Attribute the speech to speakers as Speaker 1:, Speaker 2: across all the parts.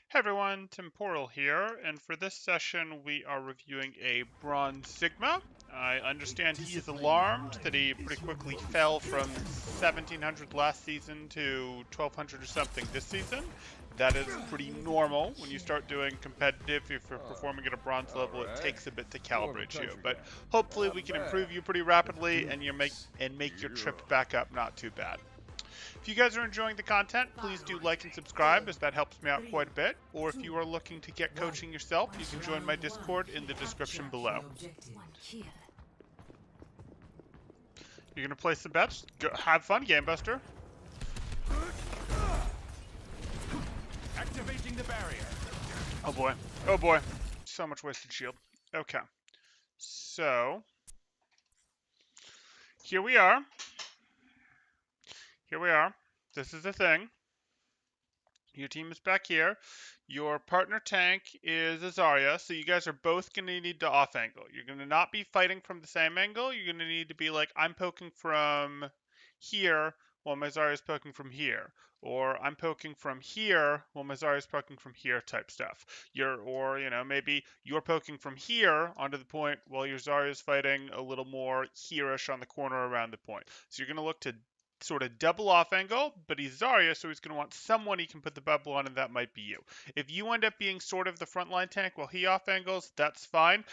Speaker 1: Hey everyone, Temporal here, and for this session we are reviewing a Bronze Sigma. I understand he is alarmed that he pretty quickly fell from 1700 last season to 1200 or something this season. That is pretty normal when you start doing competitive. If you're performing at a bronze level, it
Speaker 2: Alright.
Speaker 1: takes a bit to
Speaker 2: More of a
Speaker 1: calibrate you,
Speaker 2: country
Speaker 1: but
Speaker 2: guy.
Speaker 1: hopefully we
Speaker 2: Not
Speaker 1: can
Speaker 2: bad.
Speaker 1: improve you pretty rapidly and
Speaker 2: Goodness.
Speaker 1: make your
Speaker 2: Yeah.
Speaker 1: trip back up not too bad. If you guys are enjoying the content, please do like and subscribe as that helps me out quite a bit. Or if you are looking to get coaching yourself, you can join my Discord in the description below. You're going to place some bets? Go, have fun, Gamebuster.
Speaker 3: Activating the barrier.
Speaker 1: Oh boy. Oh boy. So much wasted shield. Okay. So, here we are. Here we are. This is the thing. Your team is back here. Your partner tank is a Zarya, so you guys are both going to need to off angle. You're going to not be fighting from the same angle. You're going to need to be like, I'm poking from here while my Zarya is poking from here. Or I'm poking from here while my Zarya is poking from here type stuff. Maybe you're poking from here onto the point while your Zarya is fighting a little more here-ish on the corner around the point. So you're going to look to sort of double off angle, but he's Zarya, so he's going to want someone he can put the bubble on, and that might be you. If you end up being sort of the frontline tank while he off angles, that's fine,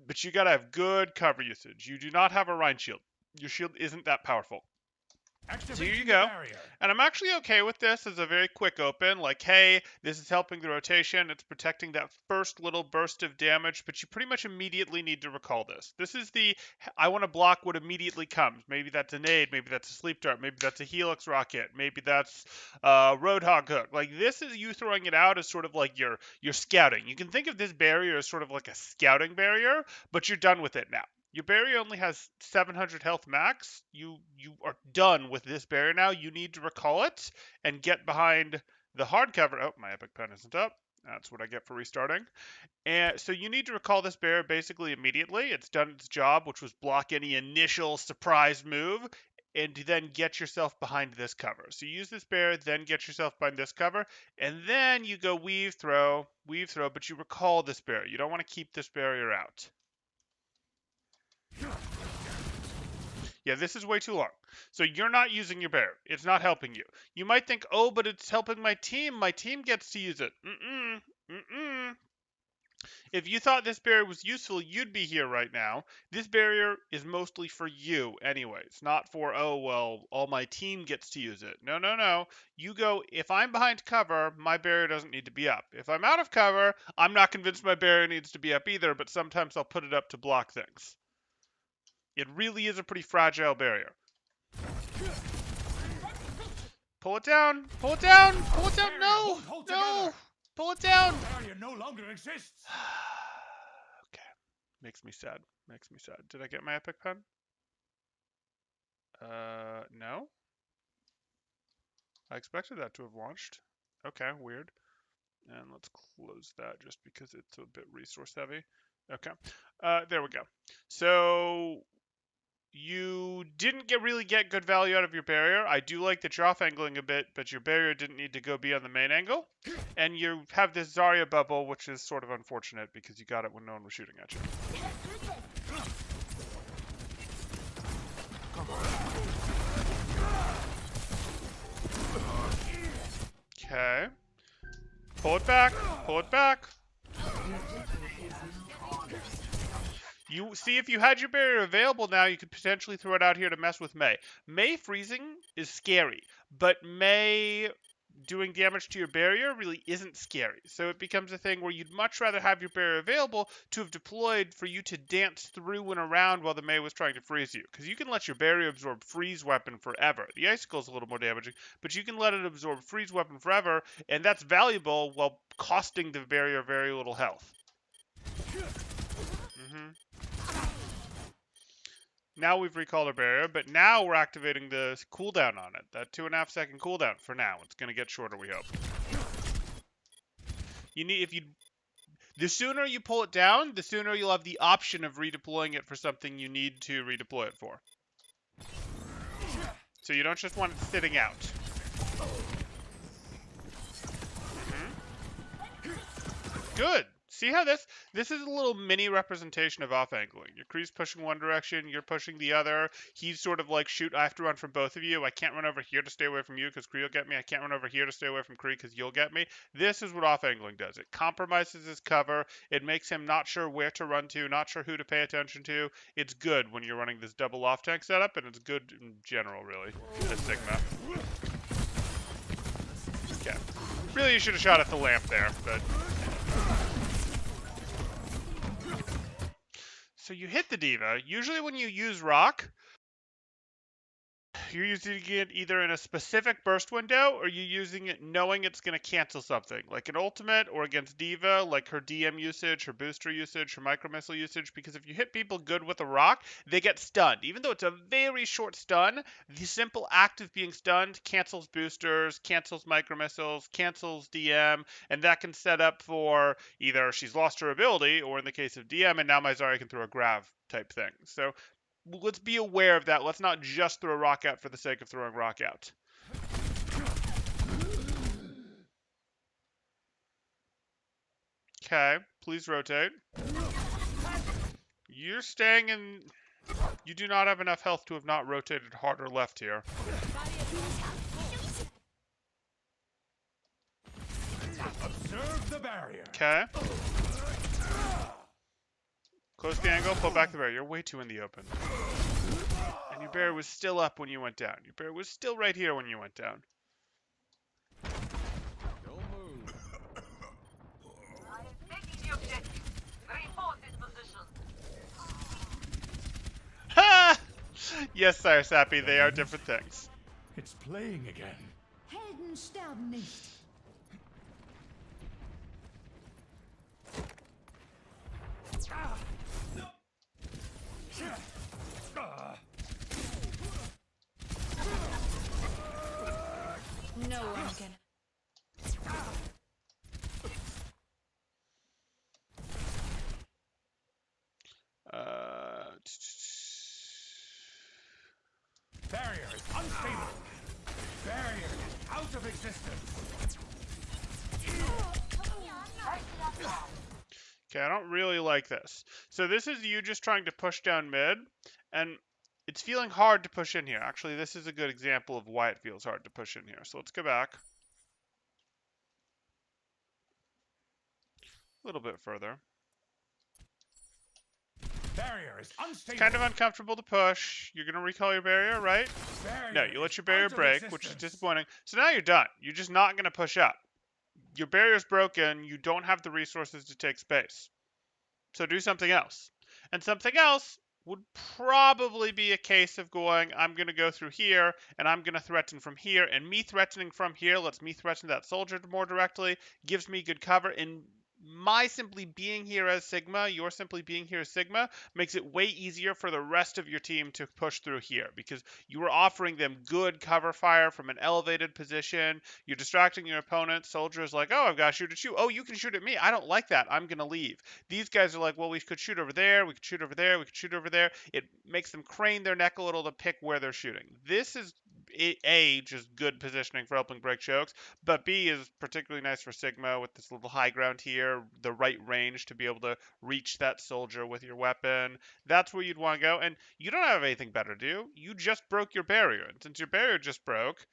Speaker 1: but you got to have good cover usage. You do not have a Rein shield. Your shield isn't that powerful. So here you go. And I'm actually okay with this as a very quick open. Like, hey, this is helping the rotation. It's protecting that first little burst of damage, but you pretty much immediately need to recall this. This is the, I want to block what immediately comes. Maybe that's a nade. Maybe that's a sleep dart. Maybe that's a Helix rocket. Maybe that's a Roadhog hook. Like, this is you throwing it out as sort of like your scouting. You can think of this barrier as sort of like a scouting barrier, but you're done with it now. Your barrier only has 700 health max. You are done with this barrier now. You need to recall it and get behind the hard cover. Oh, my epic pen isn't up. That's what I get for restarting. And so you need to recall this barrier basically immediately. It's done its job, which was block any initial surprise move, and then get yourself behind this cover. So use this barrier, then get yourself behind this cover, and then you go weave, throw, but you recall this barrier. You don't want to keep this barrier out. Yeah, this is way too long. So you're not using your barrier. It's not helping you. You might think, oh, but it's helping my team. My team gets to use it. If you thought this barrier was useful, you'd be here right now. This barrier is mostly for you anyways, not for, oh, well, all my team gets to use it. No. You go, if I'm behind cover, my barrier doesn't need to be up. If I'm out of cover, I'm not convinced my barrier needs to be up either, but sometimes I'll put it up to block things. It really is a pretty fragile barrier. Pull it down! Pull it down! Pull it down! No! No! Pull it down!
Speaker 3: Barrier no longer exists.
Speaker 1: Okay. Makes me sad. Makes me sad. Did I get my epic pen? No. I expected that to have launched. Okay, weird. And let's close that just because it's a bit resource heavy. Okay. There we go. So you didn't really get good value out of your barrier. I do like that you're off angling a bit, but your barrier didn't need to go beyond the main angle. And you have this Zarya bubble, which is sort of unfortunate because you got it when no one was shooting at you. Okay. Pull it back. Pull it back. You see, if you had your barrier available now, you could potentially throw it out here to mess with Mei. Mei freezing is scary, but Mei doing damage to your barrier really isn't scary. So it becomes a thing where you'd much rather have your barrier available to have deployed for you to dance through and around while the Mei was trying to freeze you. Because you can let your barrier absorb freeze weapon forever. The icicle is a little more damaging, but you can let it absorb freeze weapon forever, and that's valuable while costing the barrier very little health. Now we've recalled our barrier, but now we're activating the cooldown on it. That 2.5 second cooldown for now. It's going to get shorter, we hope. The sooner you pull it down, the sooner you'll have the option of redeploying it for something you need to redeploy it for. So you don't just want it sitting out. Good. See how this is a little mini representation of off angling. Your Kree's pushing one direction, you're pushing the other. He's sort of like, shoot, I have to run from both of you. I can't run over here to stay away from you because Kree will get me. I can't run over here to stay away from Kree because you'll get me. This is what off angling does. It compromises his cover. It makes him not sure where to run to, not sure who to pay attention to. It's good when you're running this double off tank setup, and it's good in general, really, as Sigma. Okay. Really, you should have shot at the lamp there, but... So you hit the D.Va. Usually when you use Rock, you're using it either in a specific burst window or you're using it knowing it's going to cancel something, like an ultimate or against D.Va, like her DM usage, her booster usage, her micro missile usage, because if you hit people good with a Rock, they get stunned. Even though it's a very short stun, the simple act of being stunned cancels boosters, cancels micro missiles, cancels DM, and that can set up for either she's lost her ability, or in the case of DM, and now my Zarya can throw a grav type thing. So let's be aware of that. Let's not just throw Rock out for the sake of throwing Rock out. Okay, please rotate. You're staying in... You do not have enough health to have not rotated hard or left here.
Speaker 3: Observe the barrier.
Speaker 1: Okay. Close the angle, pull back the barrier. You're way too in the open. And your barrier was still up when you went down. Your barrier was still right here when you went down.
Speaker 3: Don't move.
Speaker 1: Ha! Yes, Sire Sappy, they are different things.
Speaker 3: It's playing again.
Speaker 2: Helden sterben nicht. No one can.
Speaker 3: Barrier is unstable. Barrier is out of existence.
Speaker 1: Okay, I don't really like this. So this is you just trying to push down mid, and it's feeling hard to push in here. Actually, this is a good example of why it feels hard to push in here. So let's go back. A little bit further.
Speaker 3: Barrier is unstable.
Speaker 1: Kind of uncomfortable to push. You're going to recall your barrier, right?
Speaker 3: Barrier
Speaker 1: No, you let your barrier
Speaker 3: out of
Speaker 1: break, which is
Speaker 3: existence.
Speaker 1: disappointing. So now you're done. You're just not going to push up. Your barrier's broken. You don't have the resources to take space. So do something else. And something else would probably be a case of going, I'm going to go through here, and I'm going to threaten from here. And me threatening from here lets me threaten that soldier more directly, gives me good cover, and my simply being here as Sigma, your simply being here as Sigma, makes it way easier for the rest of your team to push through here because you are offering them good cover fire from an elevated position. You're distracting your opponent. Soldier is like, oh, I've got to shoot at you. Oh, you can shoot at me. I don't like that. I'm going to leave. These guys are like, well, we could shoot over there. We could shoot over there. We could shoot over there. It makes them crane their neck a little to pick where they're shooting. This is A, just good positioning for helping break chokes, but B is particularly nice for Sigma with this little high ground here, the right range to be able to reach that soldier with your weapon. That's where you'd want to go, and you don't have anything better to do. You just broke your barrier, and since your barrier just broke,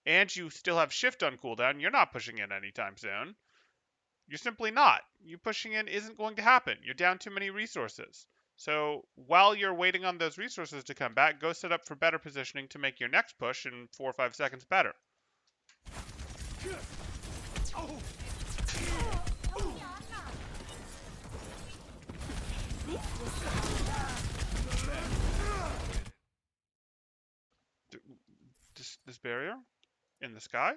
Speaker 1: and you still have shift on cooldown, you're not pushing in anytime soon. You're simply not. You pushing in isn't going to happen. You're down too many resources. So while you're waiting on those resources to come back, go set up for better positioning to make your next push in 4 or 5 seconds better. This barrier in the sky?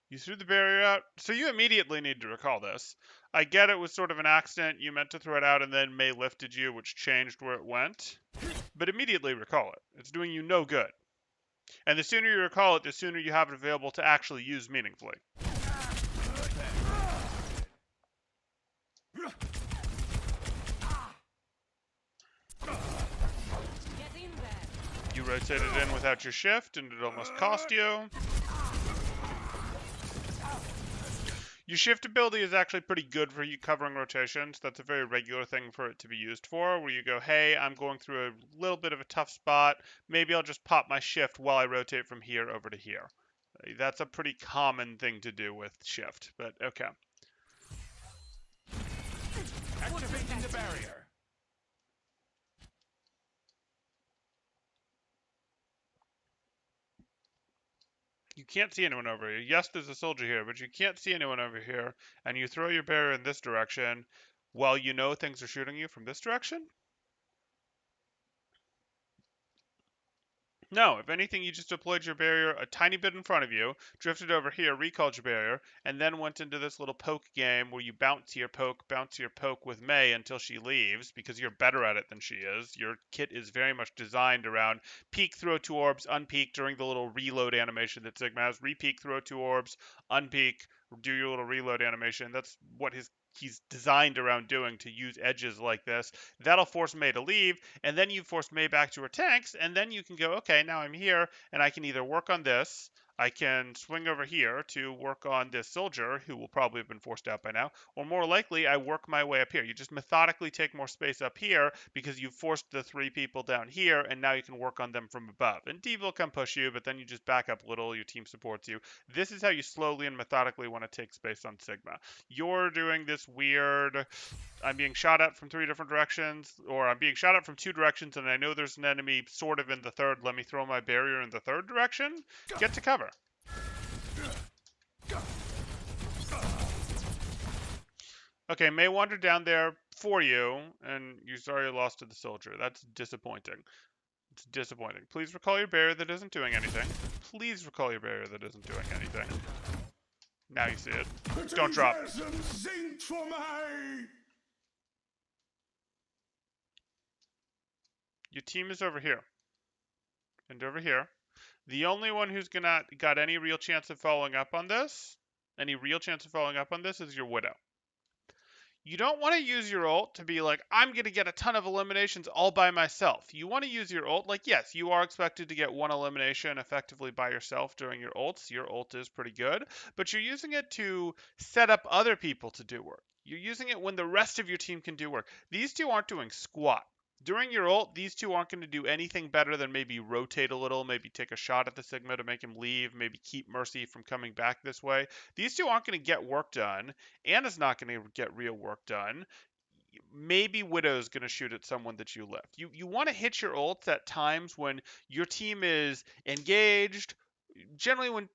Speaker 1: You threw the barrier out, so you immediately need to recall this. I get it was sort of an accident, you meant to throw it out and then Mei lifted you, which changed where it went. But immediately recall it. It's doing you no good. And the sooner you recall it, the sooner you have it available to actually use meaningfully.
Speaker 2: Get in there.
Speaker 1: rotate it in without your shift, and it almost cost you. Your shift ability is actually pretty good for you covering rotations. That's a very regular thing for it to be used for, where you go, hey, I'm going through a little bit of a tough spot. Maybe I'll just pop my shift while I rotate from here over to here. That's a pretty common thing to do with shift, but okay.
Speaker 3: Activating the barrier.
Speaker 1: You can't see anyone over here. Yes, there's a soldier here, but you can't see anyone over here, and you throw your barrier in this direction while you know things are shooting you from this direction? No, if anything, you just deployed your barrier a tiny bit in front of you, drifted over here, recalled your barrier, and then went into this little poke game where you bounce your poke with Mei until she leaves, because you're better at it than she is. Your kit is very much designed around peek, throw 2 orbs, unpeek during the little reload animation that Sigma has, repeek, throw 2 orbs, unpeek, do your little reload animation. That's what he's designed around doing, to use edges like this. That'll force Mei to leave, and then you force Mei back to her tanks, and then you can go, okay, now I'm here, and I can either work on this, I can swing over here to work on this soldier, who will probably have been forced out by now, or more likely, I work my way up here. You just methodically take more space up here, because you've forced the 3 people down here, and now you can work on them from above. And Div will come push you, but then you just back up a little, your team supports you. This is how you slowly and methodically want to take space on Sigma. You're doing this weird, I'm being shot at from 3 different directions, or I'm being shot at from 2 directions, and I know there's an enemy sort of in the third. Let me throw my barrier in the 3rd direction. Get to cover. Okay, Mei wandered down there for you, and you sorry lost to the soldier. That's disappointing. It's disappointing. Please recall your barrier that isn't doing anything. Please recall your barrier that isn't doing anything. Now you see it. Don't drop. Your team is over here. And over here. The only one who's got any real chance of following up on this, is your Widow. You don't want to use your ult to be like, I'm going to get a ton of eliminations all by myself. You want to use your ult, like, yes, you are expected to get 1 elimination effectively by yourself during your ults. Your ult is pretty good, but you're using it to set up other people to do work. You're using it when the rest of your team can do work. These 2 aren't doing squat. During your ult, these 2 aren't going to do anything better than maybe rotate a little, maybe take a shot at the Sigma to make him leave, maybe keep Mercy from coming back this way. These 2 aren't going to get work done. Anna's not going to get real work done. Maybe Widow's going to shoot at someone that you left. You want to hit your ults at times when your team is engaged. Generally when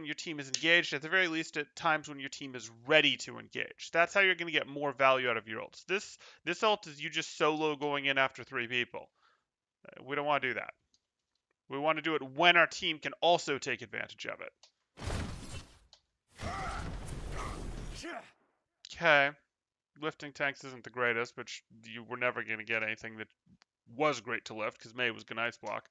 Speaker 1: your team is engaged, at the very least at times when your team is ready to engage. That's how you're going to get more value out of your ults. This ult is you just solo going in after 3 people. We don't want to do that. We want to do it when our team can also take advantage of it. Okay. Lifting tanks isn't the greatest, but you were never going to get anything that was great to lift, because Mei was going to ice block.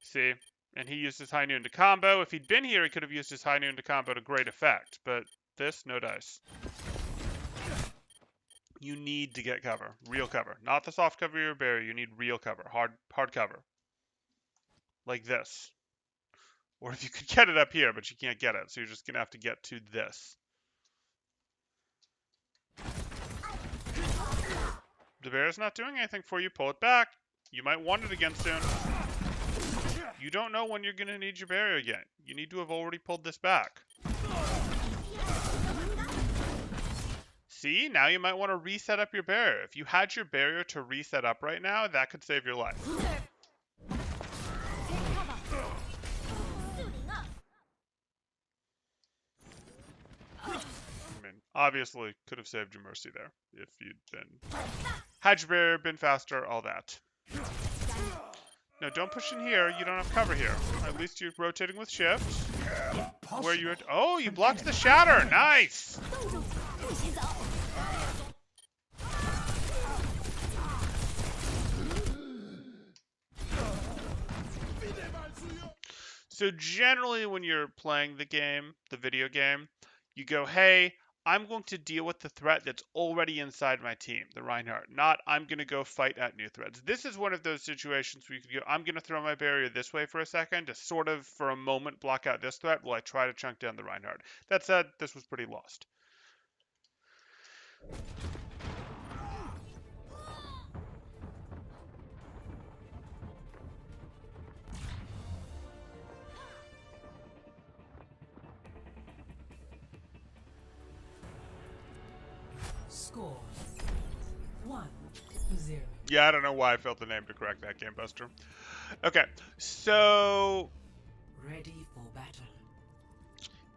Speaker 1: See? And he used his high noon to combo. If he'd been here, he could have used his high noon to combo to great effect. But this, no dice. You need to get cover. Real cover. Not the soft cover of your barrier. You need real cover. Hard cover. Like this. Or if you could get it up here, but you can't get it. So you're just going to have to get to this. The barrier's not doing anything for you. Pull it back. You might want it again soon. You don't know when you're going to need your barrier again. You need to have already pulled this back. See, now you might want to reset up your barrier. If you had your barrier to reset up right now, that could save your life. I mean, obviously, could have saved your Mercy there if had your barrier been faster, all that. No, don't push in here. You don't have cover here. At least you're rotating with shift. Where you? Oh, you blocked the shatter. Nice. So generally, when you're playing the game, the video game, you go, "Hey, I'm going to deal with the threat that's already inside my team, the Reinhardt, not I'm going to go fight at new threats. This is one of those situations where you could go, I'm going to throw my barrier this way for a second to sort of, for a moment, block out this threat while I try to chunk down the Reinhardt. That said, this was pretty lost.
Speaker 4: Score 1-0.
Speaker 1: Yeah, I don't know why I felt the name to correct that, Game Buster. Okay, so
Speaker 4: Ready for battle.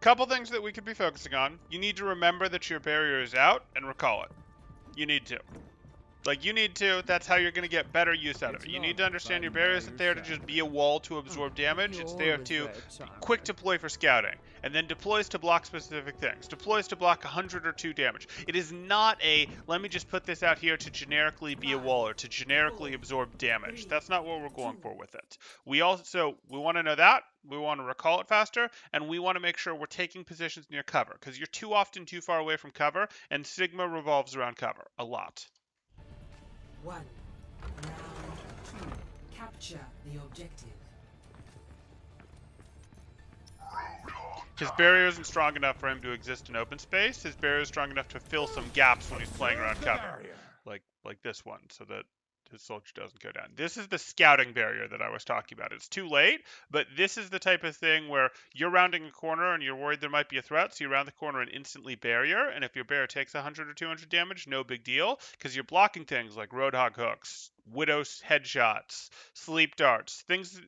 Speaker 1: couple things that we could be focusing on. You need to remember that your barrier is out and recall it. You need to. Like, you need to. That's how you're going to get better use out of it. You need to understand your barrier isn't there to just be a wall to absorb damage. It's there to quick deploy for scouting. And then deploys to block specific things. Deploys to block 100 or 2 damage. It is not a, let me just put this out here to generically be a wall or to generically absorb damage. That's not what we're going for with it. We want to know that. We want to recall it faster. And we want to make sure we're taking positions near cover. Because you're too often too far away from cover. And Sigma revolves around cover a lot.
Speaker 4: 1. Round 2. Capture the objective.
Speaker 1: His barrier isn't strong enough for him to exist in open space. His barrier is strong enough to fill some gaps when he's playing around cover, like this one, so that his soldier doesn't go down. This is the scouting barrier that I was talking about. It's too late, but this is the type of thing where you're rounding a corner and you're worried there might be a threat, so you round the corner and instantly barrier, and if your barrier takes 100 or 200 damage, no big deal, because you're blocking things like Roadhog hooks, Widow's headshots, sleep darts,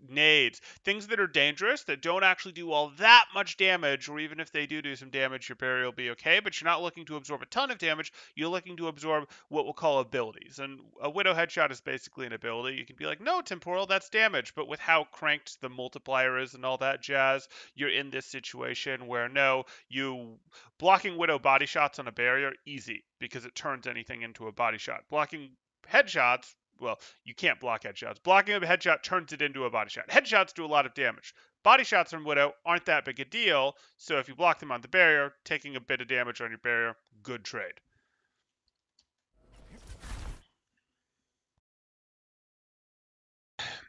Speaker 1: nades, things that are dangerous that don't actually do all that much damage, or even if they do some damage, your barrier will be okay, but you're not looking to absorb a ton of damage, you're looking to absorb what we'll call abilities. And a Widow headshot is basically an ability. You can be like, no, Temporal, that's damage, but with how cranked the multiplier is and all that jazz, you're in this situation where no, you blocking Widow body shots on a barrier, easy, because it turns anything into a body shot. Blocking headshots, well, you can't block headshots. Blocking a headshot turns it into a body shot. Headshots do a lot of damage. Body shots from Widow aren't that big a deal, so if you block them on the barrier, taking a bit of damage on your barrier, good trade.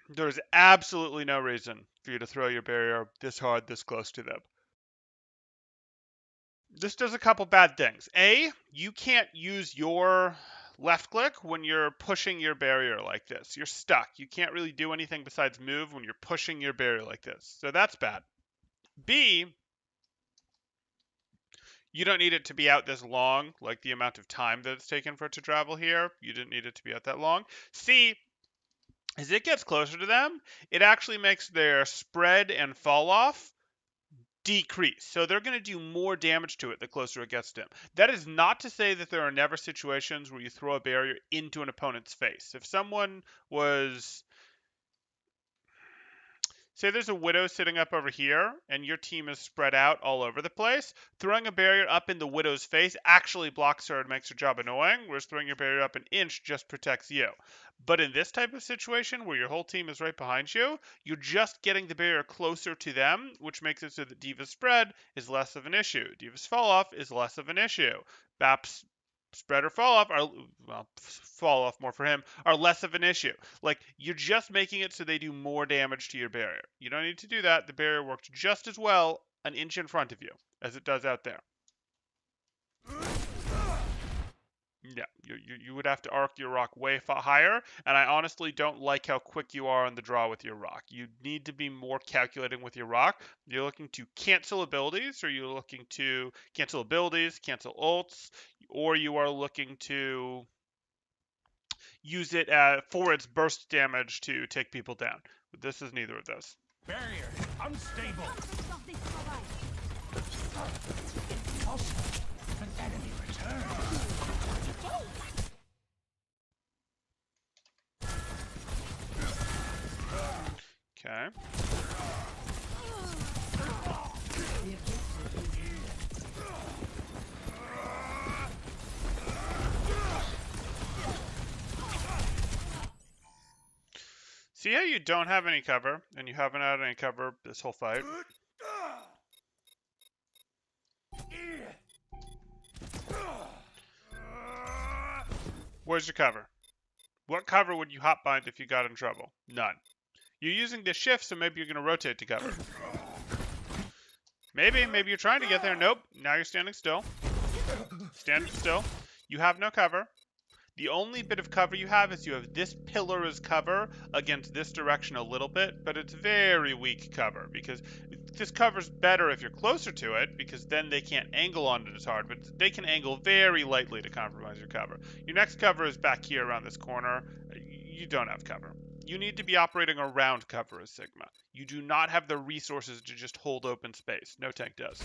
Speaker 1: There's absolutely no reason for you to throw your barrier this hard, this close to them. This does a couple bad things. A, you can't use your left click when you're pushing your barrier like this. You're stuck. You can't really do anything besides move when you're pushing your barrier like this. So that's bad. B, you don't need it to be out this long, like the amount of time that it's taken for it to travel here. You didn't need it to be out that long. C, as it gets closer to them, it actually makes their spread and fall off decrease. So they're going to do more damage to it the closer it gets to them. That is not to say that there are never situations where you throw a barrier into an opponent's face. If someone was, say there's a Widow sitting up over here and your team is spread out all over the place, throwing a barrier up in the Widow's face actually blocks her and makes her job annoying, whereas throwing your barrier up an inch just protects you. But in this type of situation where your whole team is right behind you, you're just getting the barrier closer to them, which makes it so that D.Va's spread is less of an issue. D.Va's fall off is less of an issue. BAP's spread or fall off are, well, fall off more for him, are less of an issue. Like, you're just making it so they do more damage to your barrier. You don't need to do that. The barrier works just as well an inch in front of you as it does out there. Yeah, you would have to arc your rock way higher, and I honestly don't like how quick you are on the draw with your rock. You need to be more calculating with your rock. You're looking to cancel abilities, or you're looking to cancel abilities, cancel ults, or you are looking to use it for its burst damage to take people down. But this is neither of those.
Speaker 3: Barrier unstable. An enemy returns.
Speaker 1: Okay. See how you don't have any cover, and you haven't had any cover this whole fight? Where's your cover? What cover would you hotbind if you got in trouble? None. You're using the shift, so maybe you're going to rotate to cover. Maybe you're trying to get there. Nope. Now you're standing still. Standing still. You have no cover. The only bit of cover you have is you have this pillar as cover against this direction a little bit, but it's very weak cover because this cover's better if you're closer to it because then they can't angle on it as hard, but they can angle very lightly to compromise your cover. Your next cover is back here around this corner. You don't have cover. You need to be operating around cover as Sigma. You do not have the resources to just hold open space. No tank does.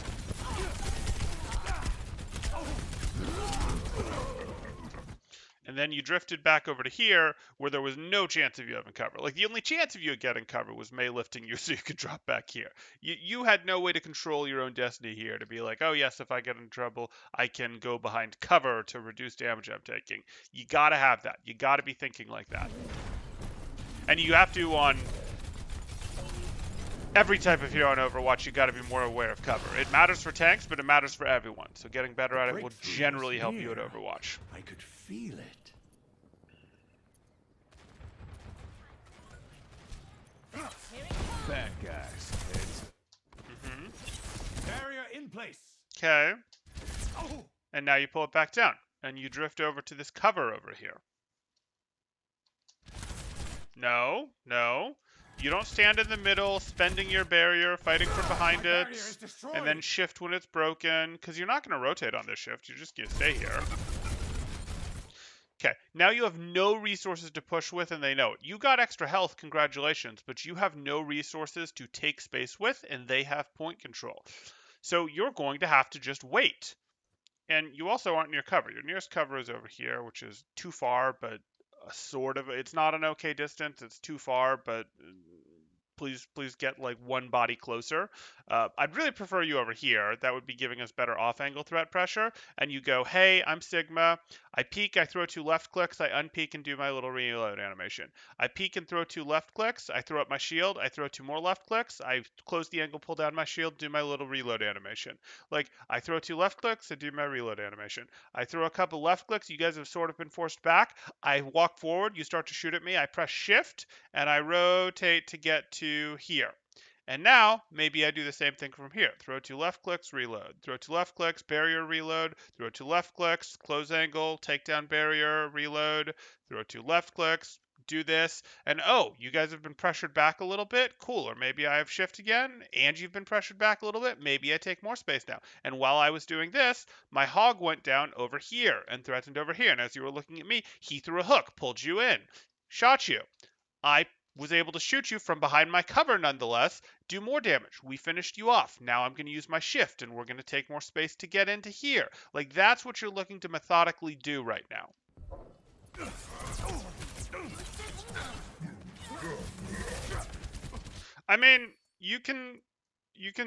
Speaker 1: And then you drifted back over to here where there was no chance of you having cover. Like, the only chance of you getting cover was Mei lifting you so you could drop back here. You had no way to control your own destiny here to be like, oh yes, if I get in trouble, I can go behind cover to reduce damage I'm taking. You gotta have that. You gotta be thinking like that. And you have to, on every type of hero in Overwatch, you gotta be more aware of cover. It matters for tanks, but it matters for everyone. So getting better at it will generally help you at Overwatch.
Speaker 3: I could feel it. Bad guys. Barrier in place.
Speaker 1: Okay.
Speaker 3: Oh.
Speaker 1: And now you pull it back down. And you drift over to this cover over here. No. You don't stand in the middle, spending your barrier, fighting from behind it, and then shift when it's broken, because you're not going to rotate on this shift. You're just going to stay here. Okay, now you have no resources to push with, and they know it. You got extra health, congratulations, but you have no resources to take space with, and they have point control. So you're going to have to just wait. And you also aren't near cover. Your nearest cover is over here, which is too far, but it's not an okay distance. It's too far, but please get like one body closer. I'd really prefer you over here. That would be giving us better off-angle threat pressure. And you go, hey, I'm Sigma. I peek, I throw 2 left clicks, I unpeek and do my little reload animation. I peek and throw 2 left clicks, I throw up my shield, I throw 2 more left clicks, I close the angle, pull down my shield, do my little reload animation. Like, I throw 2 left clicks, I do my reload animation. I throw a couple left clicks, you guys have sort of been forced back. I walk forward, you start to shoot at me, I press shift, and I rotate to get to here. And now, maybe I do the same thing from here. Throw 2 left clicks, reload. Throw 2 left clicks, barrier, reload. Throw 2 left clicks, close angle, take down barrier, reload. Throw 2 left clicks, do this. And oh, you guys have been pressured back a little bit. Cool. Or maybe I have shift again, and you've been pressured back a little bit. Maybe I take more space now. And while I was doing this, my hog went down over here and threatened over here. And as you were looking at me, he threw a hook, pulled you in, shot you. I was able to shoot you from behind my cover nonetheless, do more damage. We finished you off. Now I'm going to use my shift, and we're going to take more space to get into here. Like, that's what you're looking to methodically do right now. I mean, you can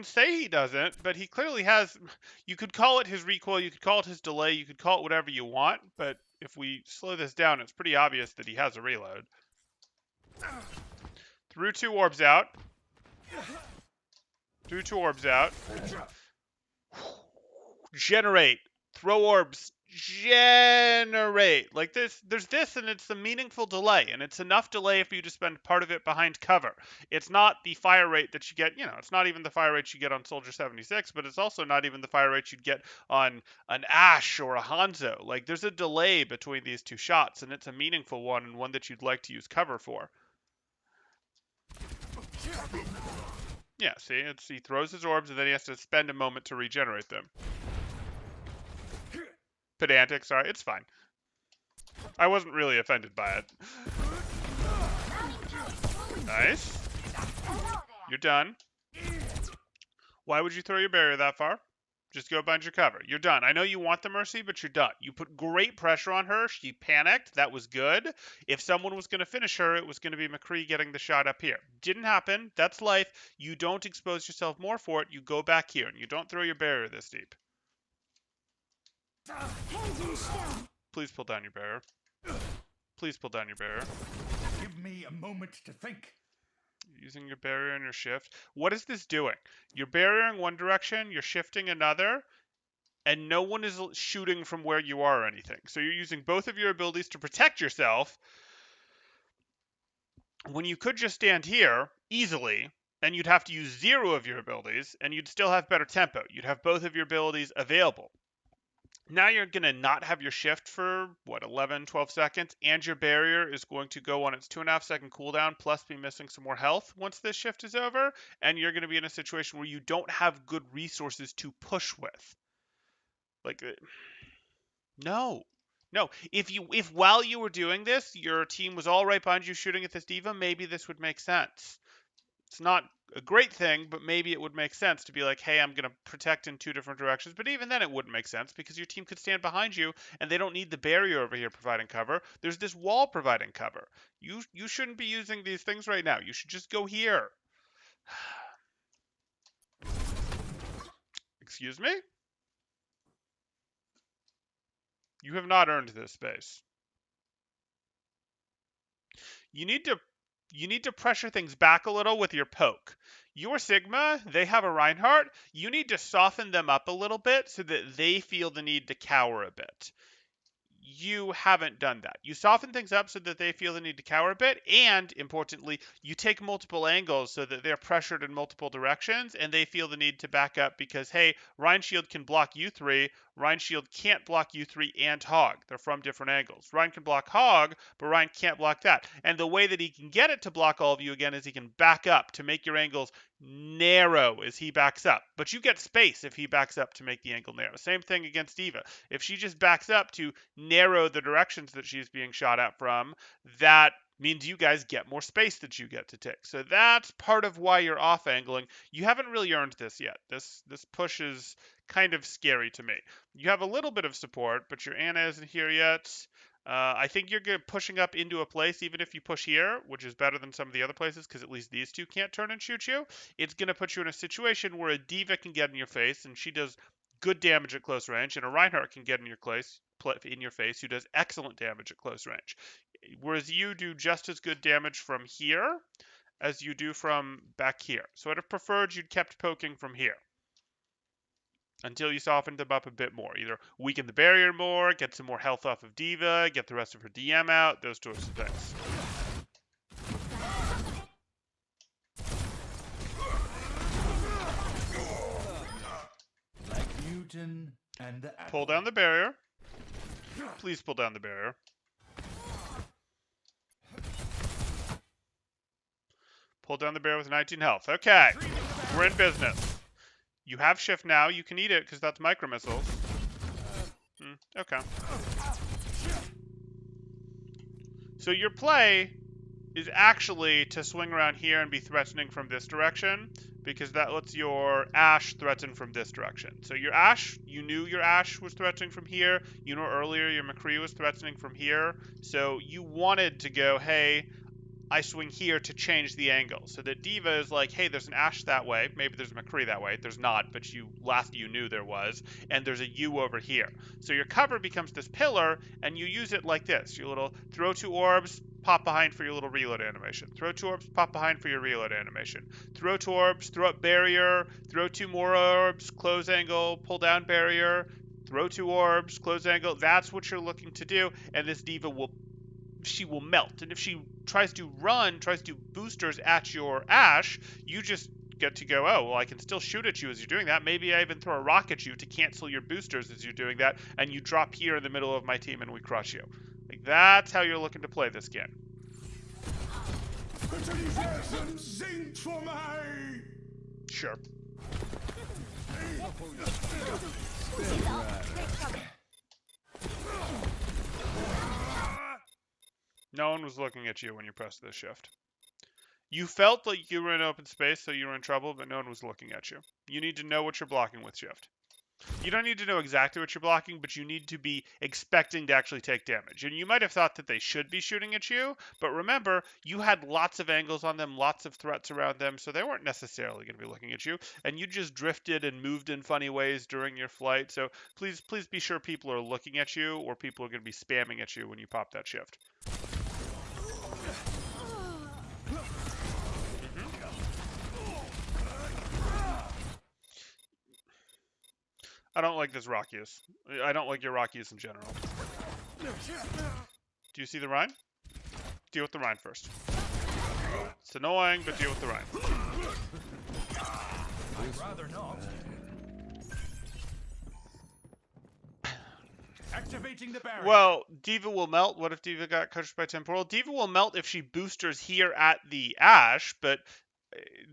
Speaker 1: say he doesn't, but he clearly has. You could call it his recoil, you could call it his delay, you could call it whatever you want, but if we slow this down, it's pretty obvious that he has a reload. Threw 2 orbs out. Threw 2 orbs out. Generate. Throw orbs. Generate. Like there's this, and it's a meaningful delay, and it's enough delay for you to spend part of it behind cover. It's not the fire rate that you get, it's not even the fire rate you get on Soldier 76, but it's also not even the fire rate you'd get on an Ashe or a Hanzo. Like, there's a delay between these 2 shots, and it's a meaningful one, and one that you'd like to use cover for. Yeah, see, he throws his orbs, and then he has to spend a moment to regenerate them. Pedantic, sorry, it's fine. I wasn't really offended by it. Nice. You're done. Why would you throw your barrier that far? Just go behind your cover. You're done. I know you want the Mercy, but you're done. You put great pressure on her. She panicked. That was good. If someone was going to finish her, it was going to be McCree getting the shot up here. Didn't happen. That's life. You don't expose yourself more for it. You go back here, and you don't throw your barrier this deep. Please pull down your barrier. Please pull down your barrier.
Speaker 3: Give me a moment to think.
Speaker 1: Using your barrier and your shift. What is this doing? You're barriering one direction, you're shifting another. and no one is shooting from where you are or anything. So you're using both of your abilities to protect yourself when you could just stand here easily, and you'd have to use 0 of your abilities, and you'd still have better tempo. You'd have both of your abilities available. Now you're going to not have your shift for, 11, 12 seconds, and your barrier is going to go on its 2.5 second cooldown, plus be missing some more health once this shift is over, and you're going to be in a situation where you don't have good resources to push with. Like, no. No, if while you were doing this, your team was all right behind you shooting at this D.Va, maybe this would make sense. It's not a great thing, but maybe it would make sense to be like, hey, I'm going to protect in 2 different directions. But even then it wouldn't make sense because your team could stand behind you and they don't need the barrier over here providing cover. There's this wall providing cover. You shouldn't be using these things right now. You should just go here. Excuse me? You have not earned this space. You need to pressure things back a little with your poke. Your Sigma, they have a Reinhardt. You need to soften them up a little bit so that they feel the need to cower a bit. You haven't done that. You soften things up so that they feel the need to cower a bit, and importantly, you take multiple angles so that they're pressured in multiple directions and they feel the need to back up because, hey, Rein Shield can block you 3, Rein Shield can't block you 3 and Hog. They're from different angles. Rein can block Hog, but Rein can't block that. And the way that he can get it to block all of you again is he can back up to make your angles narrow as he backs up. But you get space if he backs up to make the angle narrow. Same thing against D.Va. If she just backs up to narrow the directions that she's being shot at from, that means you guys get more space that you get to take. So that's part of why you're off angling. You haven't really earned this yet. This push is kind of scary to me. You have a little bit of support, but your Ana isn't here yet. I think you're pushing up into a place, even if you push here, which is better than some of the other places, because at least these two can't turn and shoot you. It's going to put you in a situation where a D.Va can get in your face, and she does good damage at close range, and a Reinhardt can get in your face, who does excellent damage at close range. Whereas you do just as good damage from here as you do from back here. So I'd have preferred you'd kept poking from here until you softened them up a bit more. Either weaken the barrier more, get some more health off of D.Va, get the rest of her DM out, those sorts of things.
Speaker 3: Like Newton and the
Speaker 1: Pull down the barrier. Please pull down the barrier. Pull down the barrier with 19 health. Okay, we're in business. You have shift now. You can eat it because that's micro missiles. Okay. So your play is actually to swing around here and be threatening from this direction, because that lets your Ashe threaten from this direction. So your Ashe, you knew your Ashe was threatening from here. You know earlier your McCree was threatening from here. So you wanted to go, hey, I swing here to change the angle. So that D.Va is like, hey, there's an Ashe that way. Maybe there's a McCree that way. There's not, but you knew there was. And there's a U over here. So your cover becomes this pillar, and you use it like this. Your little throw 2 orbs, pop behind for your little reload animation. Throw 2 orbs, pop behind for your reload animation. Throw 2 orbs, throw up barrier, throw 2 more orbs, close angle, pull down barrier, throw 2 orbs, close angle. That's what you're looking to do, and this D.Va will melt. And if she tries to boosters at your Ashe, you just get to go, oh, well, I can still shoot at you as you're doing that. Maybe I even throw a rock at you to cancel your boosters as you're doing that, and you drop here in the middle of my team and we crush you. Like, that's how you're looking to play this game. Sure. No one was looking at you when you pressed this shift. You felt like you were in open space, so you were in trouble, but no one was looking at you. You need to know what you're blocking with shift. You don't need to know exactly what you're blocking, but you need to be expecting to actually take damage. And you might have thought that they should be shooting at you, but remember, you had lots of angles on them, lots of threats around them, so they weren't necessarily going to be looking at you. And you just drifted and moved in funny ways during your flight. So please be sure people are looking at you, or people are going to be spamming at you when you pop that shift. I don't like this Rockius. I don't like your Rockius in general. Do you see the Rhine? Deal with the Rhine first. It's annoying, but deal with the Rhine.
Speaker 3: I'd rather not. Activating the barrier.
Speaker 1: Well, Diva will melt. What if Diva got coached by Temporal? Diva will melt if she boosters here at the Ash, but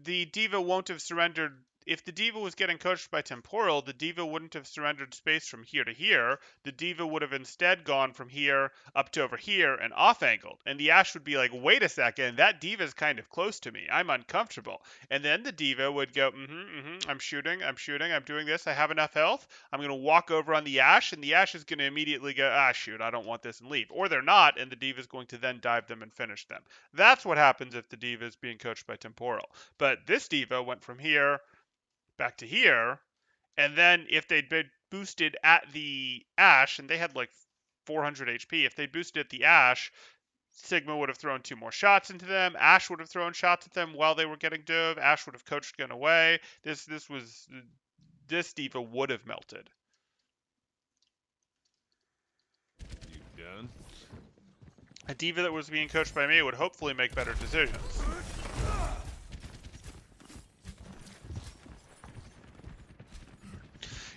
Speaker 1: the Diva won't have surrendered. If the Diva was getting coached by Temporal, the Diva wouldn't have surrendered space from here to here. The Diva would have instead gone from here up to over here and off-angled. And the Ash would be like, wait a second, that Diva's kind of close to me. I'm uncomfortable. And then the Diva would go, I'm shooting, I'm doing this, I have enough health. I'm going to walk over on the Ash, and the Ash is going to immediately go, shoot, I don't want this, and leave. Or they're not, and the Diva is going to then dive them and finish them. That's what happens if the Diva is being coached by Temporal. But this Diva went from here back to here, and then if they'd been boosted at the Ash, and they had like 400 HP, if they boosted at the Ash, Sigma would have thrown 2 more shots into them. Ash would have thrown shots at them while they were getting dove. Ash would have coached gun away. This Diva would have melted.
Speaker 3: You done?
Speaker 1: A Diva that was being coached by me would hopefully make better decisions.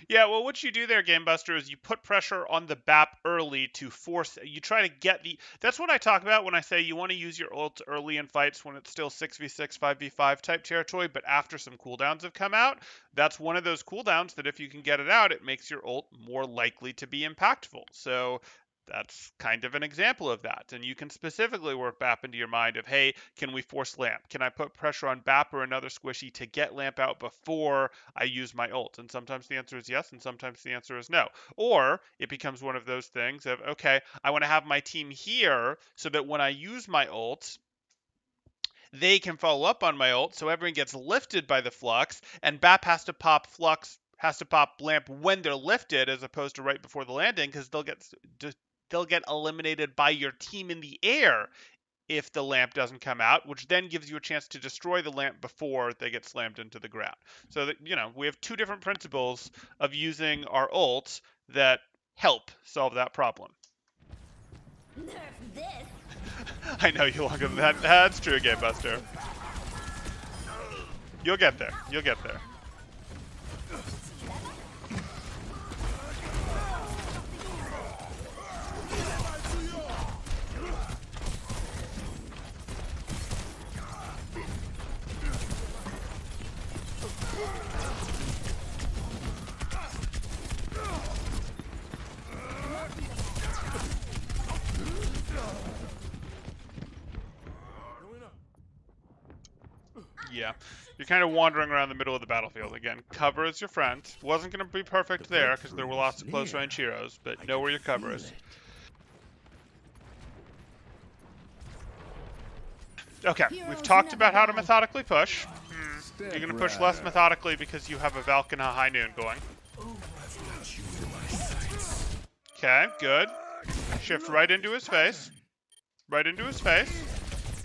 Speaker 1: Yeah, well, what you do there, Game Buster, is you put pressure on the BAP early to force. You try to get the. That's what I talk about when I say you want to use your ult early in fights when it's still 6v6, 5v5 type territory, but after some cooldowns have come out. That's one of those cooldowns that if you can get it out, it makes your ult more likely to be impactful. So that's kind of an example of that. And you can specifically work BAP into your mind of, hey, can we force Lamp? Can I put pressure on BAP or another squishy to get Lamp out before I use my ult? And sometimes the answer is yes, and sometimes the answer is no. Or it becomes one of those things of, okay, I want to have my team here so that when I use my ult, they can follow up on my ult, so everyone gets lifted by the Flux, and BAP has to pop Flux, has to pop Lamp when they're lifted as opposed to right before the landing, because they'll get eliminated by your team in the air if the Lamp doesn't come out, which then gives you a chance to destroy the Lamp before they get slammed into the ground. So that, we have 2 different principles of using our ults that help solve that problem.
Speaker 2: Nerf this.
Speaker 1: I know you longer than that. That's true, Game Buster. You'll get there. You'll get there. Yeah, you're kind of wandering around the middle of the battlefield. Again, cover is your friend. Wasn't going to be perfect there because there were lots of close range heroes, but know where your cover is. Okay, we've talked about how to methodically push. You're going to push less methodically because you have a Valk and a High Noon going. Okay, good. Shift right into his face. Right into his face.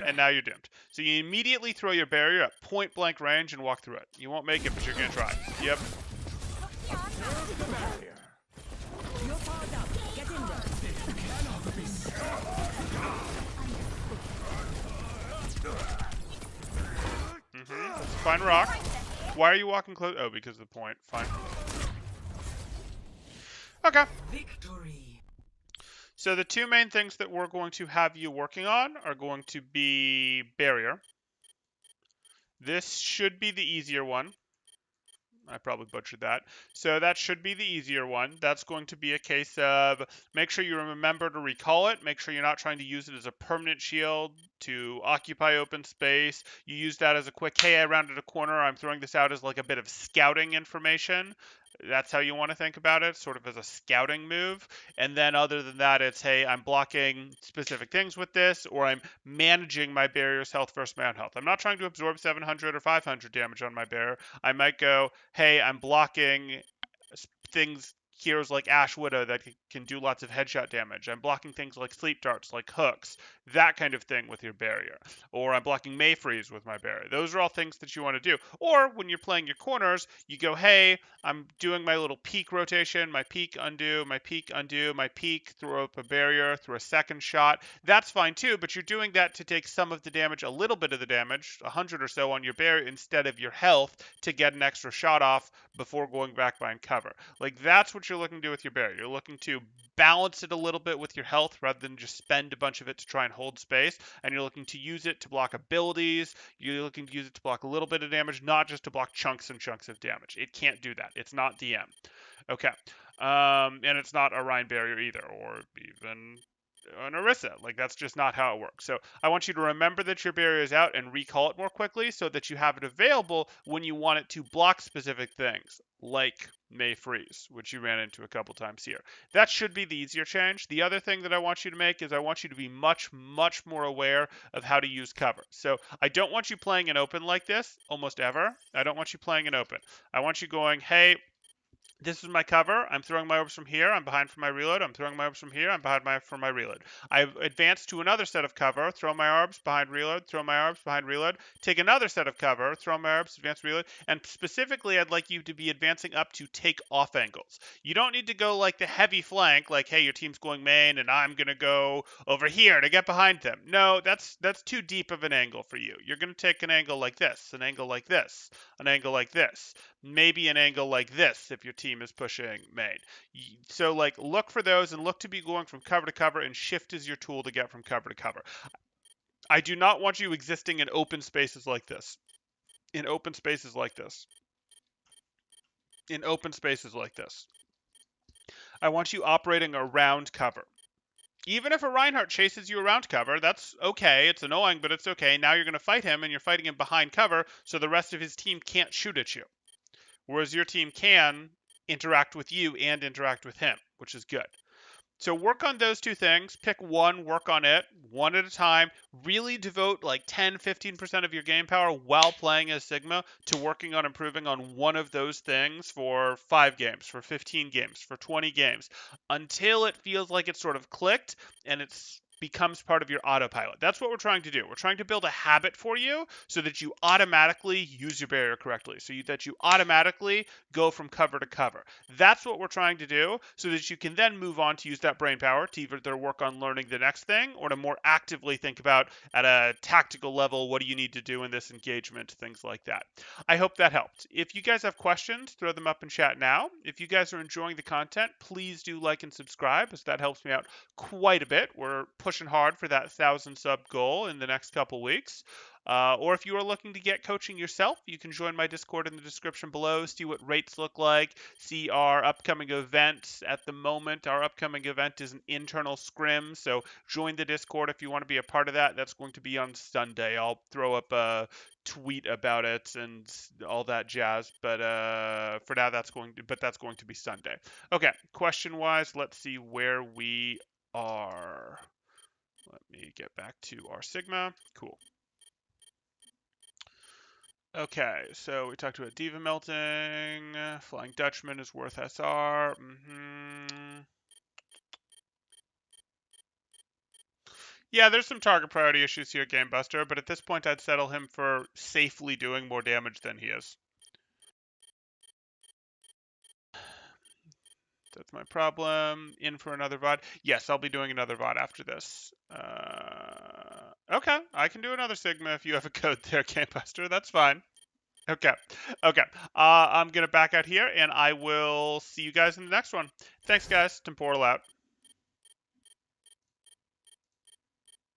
Speaker 1: And now you're doomed. So you immediately throw your barrier at point blank range and walk through it. You won't make it, but you're going to try. Yep. Fine rock. Why are you walking close? Oh, because of the point. Fine. Okay.
Speaker 4: Victory.
Speaker 1: So the 2 main things that we're going to have you working on are going to be barrier. This should be the easier one. I probably butchered that. So that should be the easier one. That's going to be a case of make sure you remember to recall it. Make sure you're not trying to use it as a permanent shield to occupy open space. You use that as a quick, hey, I rounded a corner. I'm throwing this out as like a bit of scouting information. That's how you want to think about it, sort of as a scouting move. And then other than that, it's, hey, I'm blocking specific things with this, or I'm managing my barrier's health versus my own health. I'm not trying to absorb 700 or 500 damage on my barrier. I might go, hey, I'm blocking things heroes like Ash Widow that can do lots of headshot damage. I'm blocking things like sleep darts, like hooks, that kind of thing with your barrier. Or I'm blocking Mayfreeze with my barrier. Those are all things that you want to do. Or when you're playing your corners, you go, hey, I'm doing my little peek rotation, my peek undo, my peek undo, my peek, throw up a barrier, throw a second shot. That's fine too, but you're doing that to take some of the damage, a little bit of the damage, 100 or so on your barrier instead of your health to get an extra shot off before going back behind cover. Like, that's what you're looking to do with your barrier. You're looking to balance it a little bit with your health rather than just spend a bunch of it to try and hold space. And you're looking to use it to block abilities. You're looking to use it to block a little bit of damage, not just to block chunks and chunks of damage. It can't do that. It's not DM. Okay. And it's not a Rhine barrier either, or even an Orisa. Like, that's just not how it works. So I want you to remember that your barrier is out and recall it more quickly so that you have it available when you want it to block specific things, like Mayfreeze, which you ran into a couple times here. That should be the easier change. The other thing that I want you to make is I want you to be much, much more aware of how to use cover. So I don't want you playing an open like this almost ever. I don't want you playing an open. I want you going, hey, this is my cover. I'm throwing my orbs from here. I'm behind for my reload. I'm throwing my orbs from here. I'm behind for my reload. I've advanced to another set of cover. Throw my orbs behind reload. Throw my orbs behind reload. Take another set of cover. Throw my orbs, advance reload. And specifically, I'd like you to be advancing up to take off angles. You don't need to go like the heavy flank, like, hey, your team's going main and I'm going to go over here to get behind them. No, that's too deep of an angle for you. You're going to take an angle like this, an angle like this, an angle like this. Maybe an angle like this if your team is pushing main. So, like, look for those and look to be going from cover to cover, and shift is your tool to get from cover to cover. I do not want you existing in open spaces like this. In open spaces like this. In open spaces like this. I want you operating around cover. Even if a Reinhardt chases you around cover, that's okay. It's annoying, but it's okay. Now you're going to fight him, and you're fighting him behind cover, so the rest of his team can't shoot at you. Whereas your team can interact with you and interact with him, which is good. So work on those two things. Pick one, work on it, one at a time. Really devote like 10, 15% of your game power while playing as Sigma to working on improving on one of those things for 5 games, for 15 games, for 20 games, until it feels like it's sort of clicked and it's becomes part of your autopilot. That's what we're trying to do. We're trying to build a habit for you so that you automatically use your barrier correctly, so that you automatically go from cover to cover. That's what we're trying to do so that you can then move on to use that brain power to either work on learning the next thing or to more actively think about at a tactical level, what do you need to do in this engagement, things like that. I hope that helped. If you guys have questions, throw them up in chat now. If you guys are enjoying the content, please do like and subscribe, as that helps me out quite a bit. We're pushing hard for that 1,000 sub goal in the next couple weeks. Or if you are looking to get coaching yourself, you can join my Discord in the description below, see what rates look like, see our upcoming events. At the moment, our upcoming event is an internal scrim, so join the Discord if you want to be a part of that. That's going to be on Sunday. I'll throw up a tweet about it and all that jazz, but for now that's going to be Sunday. Okay, question-wise, let's see where we are. Let me get back to our Sigma. Cool. Okay, so we talked about Diva melting. Flying Dutchman is worth SR. Yeah, there's some target priority issues here, Gamebuster, but at this point I'd settle him for safely doing more damage than he is. That's my problem. In for another VOD. Yes, I'll be doing another VOD after this. Okay, I can do another Sigma if you have a code there, Gamebuster. That's fine. Okay. I'm going to back out here, and I will see you guys in the next one. Thanks, guys. Temporal out.